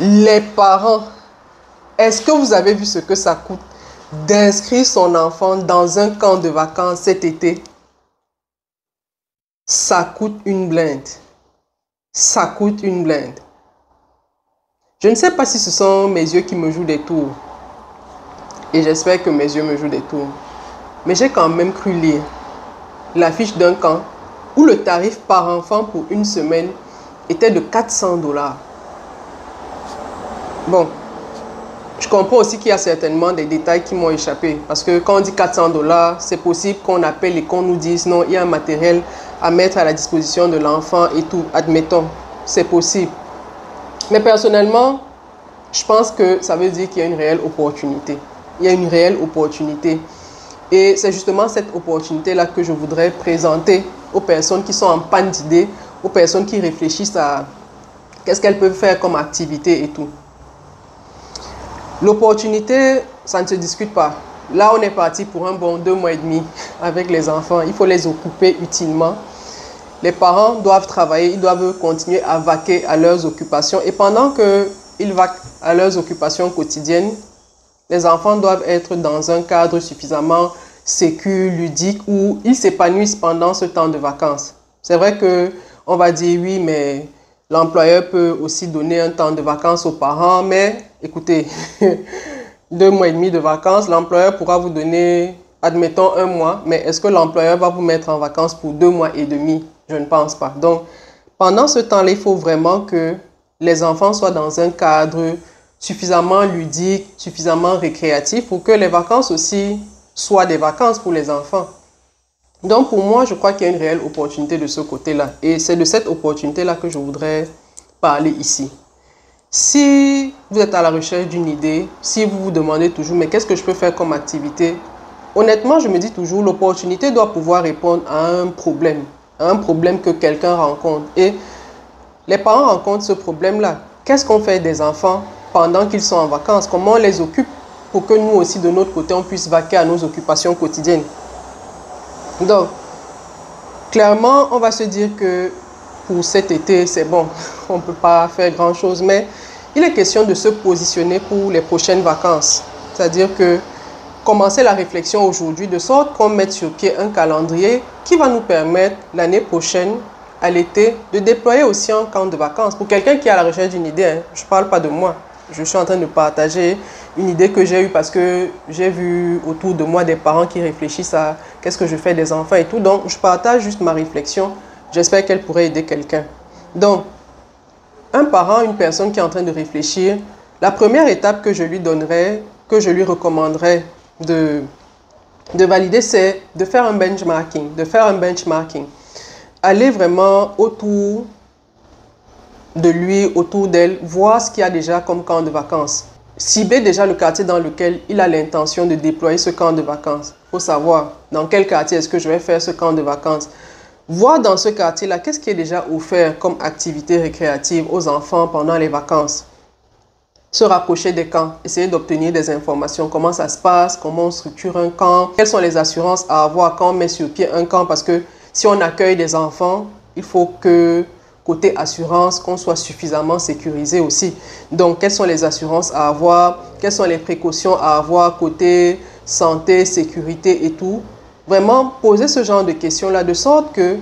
Les parents, est-ce que vous avez vu ce que ça coûte d'inscrire son enfant dans un camp de vacances cet été? Ça coûte une blinde. Ça coûte une blinde. Je ne sais pas si ce sont mes yeux qui me jouent des tours. Et j'espère que mes yeux me jouent des tours. Mais j'ai quand même cru lire l'affiche d'un camp où le tarif par enfant pour une semaine était de 400 $. Bon, je comprends aussi qu'il y a certainement des détails qui m'ont échappé. Parce que quand on dit 400 $, c'est possible qu'on appelle et qu'on nous dise non, il y a un matériel à mettre à la disposition de l'enfant et tout. Admettons, c'est possible. Mais personnellement, je pense que ça veut dire qu'il y a une réelle opportunité. Il y a une réelle opportunité. Et c'est justement cette opportunité-là que je voudrais présenter aux personnes qui sont en panne d'idées, aux personnes qui réfléchissent à qu'est-ce qu'elles peuvent faire comme activité et tout. L'opportunité, ça ne se discute pas. Là, on est parti pour un bon 2 mois et demi avec les enfants. Il faut les occuper utilement. Les parents doivent travailler, ils doivent continuer à vaquer à leurs occupations. Et pendant qu'ils vaquent à leurs occupations quotidiennes, les enfants doivent être dans un cadre suffisamment sécure, ludique, où ils s'épanouissent pendant ce temps de vacances. C'est vrai qu'on va dire oui, mais l'employeur peut aussi donner un temps de vacances aux parents, mais écoutez, 2 mois et demi de vacances, l'employeur pourra vous donner, admettons, 1 mois, mais est-ce que l'employeur va vous mettre en vacances pour 2 mois et demi? Je ne pense pas. Donc, pendant ce temps-là, il faut vraiment que les enfants soient dans un cadre suffisamment ludique, suffisamment récréatif pour que les vacances aussi soient des vacances pour les enfants. Donc, pour moi, je crois qu'il y a une réelle opportunité de ce côté-là. Et c'est de cette opportunité-là que je voudrais parler ici. Si vous êtes à la recherche d'une idée, si vous vous demandez toujours, mais qu'est-ce que je peux faire comme activité? Honnêtement, je me dis toujours, l'opportunité doit pouvoir répondre à un problème que quelqu'un rencontre. Et les parents rencontrent ce problème-là. Qu'est-ce qu'on fait des enfants pendant qu'ils sont en vacances? Comment on les occupe pour que nous aussi, de notre côté, on puisse vaquer à nos occupations quotidiennes? Donc, clairement, on va se dire que pour cet été, c'est bon, on ne peut pas faire grand-chose, mais il est question de se positionner pour les prochaines vacances. C'est-à-dire que commencer la réflexion aujourd'hui de sorte qu'on mette sur pied un calendrier qui va nous permettre l'année prochaine, à l'été, de déployer aussi un camp de vacances. Pour quelqu'un qui est à la recherche d'une idée, hein, je ne parle pas de moi. Je suis en train de partager une idée que j'ai eue parce que j'ai vu autour de moi des parents qui réfléchissent à qu'est-ce que je fais des enfants et tout. Donc, je partage juste ma réflexion. J'espère qu'elle pourrait aider quelqu'un. Donc, un parent, une personne qui est en train de réfléchir, la première étape que je lui donnerais, que je lui recommanderais de valider, c'est de faire un benchmarking. Aller vraiment autour de lui, autour d'elle, voir ce qu'il y a déjà comme camp de vacances. Cibler déjà le quartier dans lequel il a l'intention de déployer ce camp de vacances. Il faut savoir dans quel quartier est-ce que je vais faire ce camp de vacances. Voir dans ce quartier-là, qu'est-ce qui est déjà offert comme activité récréative aux enfants pendant les vacances. Se rapprocher des camps, essayer d'obtenir des informations, comment ça se passe, comment on structure un camp, quelles sont les assurances à avoir quand on met sur pied un camp, parce que si on accueille des enfants, il faut que côté assurance, qu'on soit suffisamment sécurisé aussi. Donc, quelles sont les assurances à avoir, quelles sont les précautions à avoir côté santé, sécurité et tout. Vraiment poser ce genre de questions-là de sorte que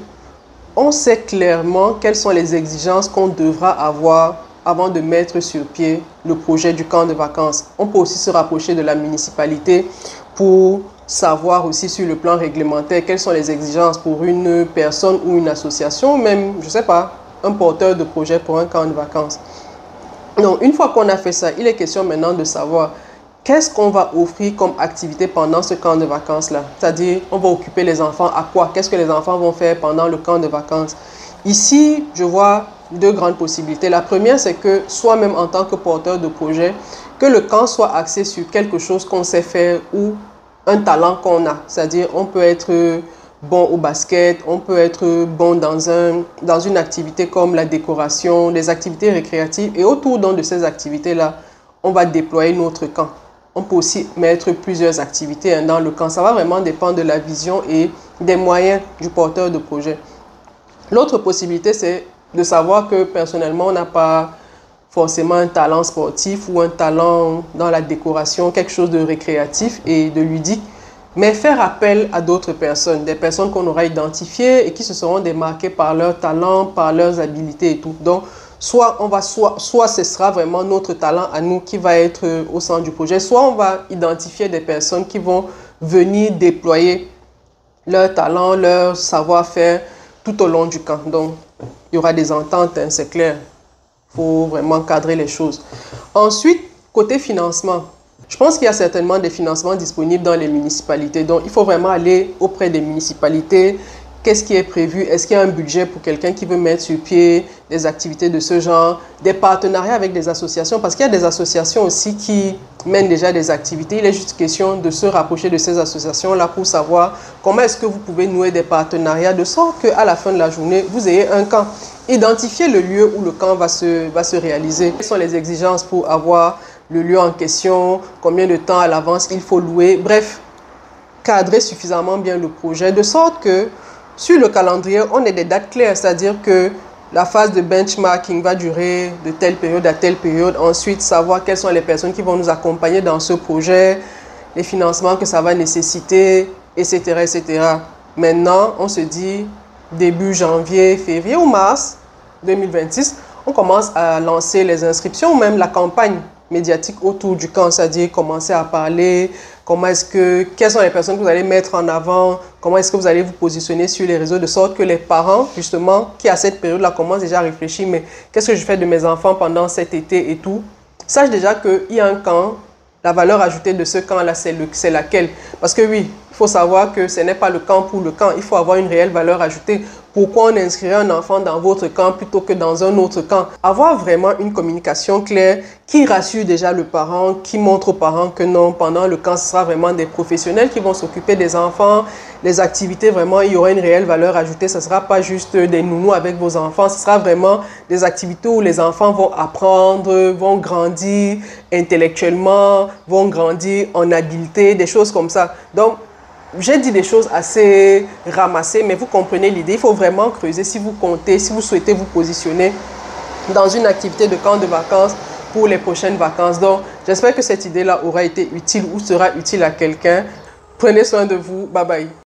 on sait clairement quelles sont les exigences qu'on devra avoir avant de mettre sur pied le projet du camp de vacances. On peut aussi se rapprocher de la municipalité pour savoir aussi sur le plan réglementaire quelles sont les exigences pour une personne ou une association, même, je ne sais pas, un porteur de projet pour un camp de vacances. Donc, une fois qu'on a fait ça, il est question maintenant de savoir qu'est-ce qu'on va offrir comme activité pendant ce camp de vacances-là. C'est-à-dire, on va occuper les enfants à quoi? Qu'est-ce que les enfants vont faire pendant le camp de vacances? Ici, je vois 2 grandes possibilités. La première, c'est que soi-même en tant que porteur de projet, que le camp soit axé sur quelque chose qu'on sait faire ou un talent qu'on a. C'est-à-dire, on peut être bon au basket, on peut être bon dans une activité comme la décoration, des activités récréatives. Et autour de ces activités-là, on va déployer notre camp. On peut aussi mettre plusieurs activités dans le camp. Ça va vraiment dépendre de la vision et des moyens du porteur de projet. L'autre possibilité, c'est de savoir que personnellement, on n'a pas forcément un talent sportif ou un talent dans la décoration, quelque chose de récréatif et de ludique, mais faire appel à d'autres personnes, des personnes qu'on aura identifiées et qui se seront démarquées par leur talent, par leurs habiletés et tout. Donc, soit ce sera vraiment notre talent à nous qui va être au centre du projet, soit on va identifier des personnes qui vont venir déployer leur talent, leur savoir-faire tout au long du camp. Donc, il y aura des ententes, hein, c'est clair. Il faut vraiment cadrer les choses. Ensuite, côté financement, je pense qu'il y a certainement des financements disponibles dans les municipalités. Donc, il faut vraiment aller auprès des municipalités. Qu'est-ce qui est prévu? Est-ce qu'il y a un budget pour quelqu'un qui veut mettre sur pied des activités de ce genre? Des partenariats avec des associations, parce qu'il y a des associations aussi qui mènent déjà des activités. Il est juste question de se rapprocher de ces associations-là pour savoir comment est-ce que vous pouvez nouer des partenariats de sorte qu'à la fin de la journée, vous ayez un camp. Identifiez le lieu où le camp va se réaliser. Quelles sont les exigences pour avoir le lieu en question? Combien de temps à l'avance il faut louer? Bref, cadrer suffisamment bien le projet de sorte que sur le calendrier, on ait des dates claires, c'est-à-dire que la phase de benchmarking va durer de telle période à telle période. Ensuite, savoir quelles sont les personnes qui vont nous accompagner dans ce projet, les financements que ça va nécessiter, etc., etc. Maintenant, on se dit début janvier, février ou mars 2026, on commence à lancer les inscriptions ou même la campagne médiatique autour du camp, c'est-à-dire commencer à parler, quelles sont les personnes que vous allez mettre en avant, comment est-ce que vous allez vous positionner sur les réseaux de sorte que les parents, justement, qui à cette période-là commencent déjà à réfléchir, mais qu'est-ce que je fais de mes enfants pendant cet été et tout, sachent déjà qu'il y a un camp, la valeur ajoutée de ce camp-là, c'est laquelle? Parce que oui, il faut savoir que ce n'est pas le camp pour le camp, il faut avoir une réelle valeur ajoutée. Pourquoi on inscrirait un enfant dans votre camp plutôt que dans un autre camp? Avoir vraiment une communication claire qui rassure déjà le parent, qui montre aux parents que non, pendant le camp, ce sera vraiment des professionnels qui vont s'occuper des enfants. Les activités, vraiment, il y aura une réelle valeur ajoutée. Ce ne sera pas juste des nounous avec vos enfants. Ce sera vraiment des activités où les enfants vont apprendre, vont grandir intellectuellement, vont grandir en habileté, des choses comme ça. Donc, j'ai dit des choses assez ramassées, mais vous comprenez l'idée. Il faut vraiment creuser si vous comptez, si vous souhaitez vous positionner dans une activité de camp de vacances pour les prochaines vacances. Donc, j'espère que cette idée-là aura été utile ou sera utile à quelqu'un. Prenez soin de vous. Bye bye.